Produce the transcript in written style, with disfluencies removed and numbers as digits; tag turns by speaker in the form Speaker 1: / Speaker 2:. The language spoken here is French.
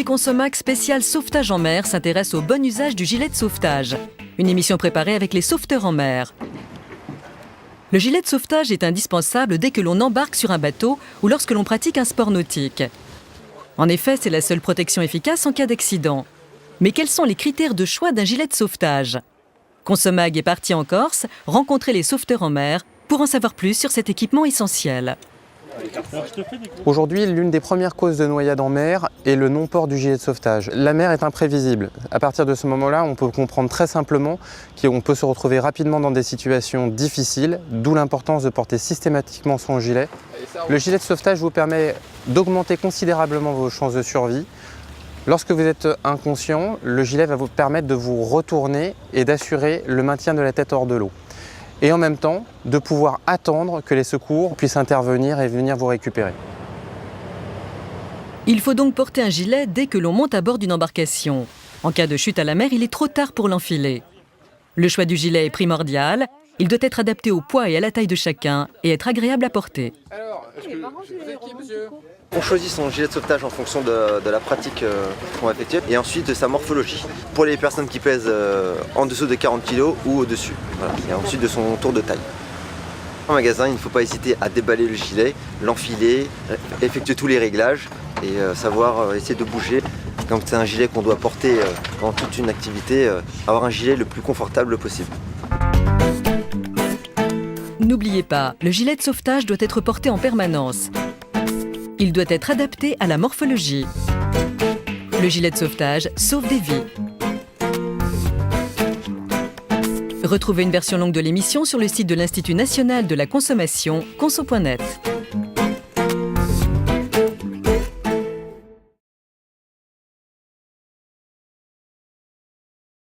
Speaker 1: Consomac spécial sauvetage en mer s'intéresse au bon usage du gilet de sauvetage. Une émission préparée avec les sauveteurs en mer. Le gilet de sauvetage est indispensable dès que l'on embarque sur un bateau ou lorsque l'on pratique un sport nautique. En effet, c'est la seule protection efficace en cas d'accident. Mais quels sont les critères de choix d'un gilet de sauvetage? Consomac est parti en Corse rencontrer les sauveteurs en mer pour en savoir plus sur cet équipement essentiel.
Speaker 2: Aujourd'hui, l'une des premières causes de noyade en mer est le non-port du gilet de sauvetage. La mer est imprévisible. À partir de ce moment-là, on peut comprendre très simplement qu'on peut se retrouver rapidement dans des situations difficiles, d'où l'importance de porter systématiquement son gilet. Le gilet de sauvetage vous permet d'augmenter considérablement vos chances de survie. Lorsque vous êtes inconscient, le gilet va vous permettre de vous retourner et d'assurer le maintien de la tête hors de l'eau. Et en même temps, de pouvoir attendre que les secours puissent intervenir et venir vous récupérer.
Speaker 1: Il faut donc porter un gilet dès que l'on monte à bord d'une embarcation. En cas de chute à la mer, il est trop tard pour l'enfiler. Le choix du gilet est primordial. Il doit être adapté au poids et à la taille de chacun et être agréable à porter.
Speaker 2: Alors,
Speaker 3: On choisit son gilet de sauvetage en fonction de la pratique qu'on va effectuer et ensuite de sa morphologie. Pour les personnes qui pèsent en dessous de 40 kg ou au-dessus, voilà, et ensuite de son tour de taille. En magasin, il ne faut pas hésiter à déballer le gilet, l'enfiler, effectuer tous les réglages et savoir essayer de bouger. Quand c'est un gilet qu'on doit porter pendant toute une activité, avoir un gilet le plus confortable possible.
Speaker 1: N'oubliez pas, le gilet de sauvetage doit être porté en permanence. Il doit être adapté à la morphologie. Le gilet de sauvetage sauve des vies. Retrouvez une version longue de l'émission sur le site de l'Institut national de la consommation, conso.net.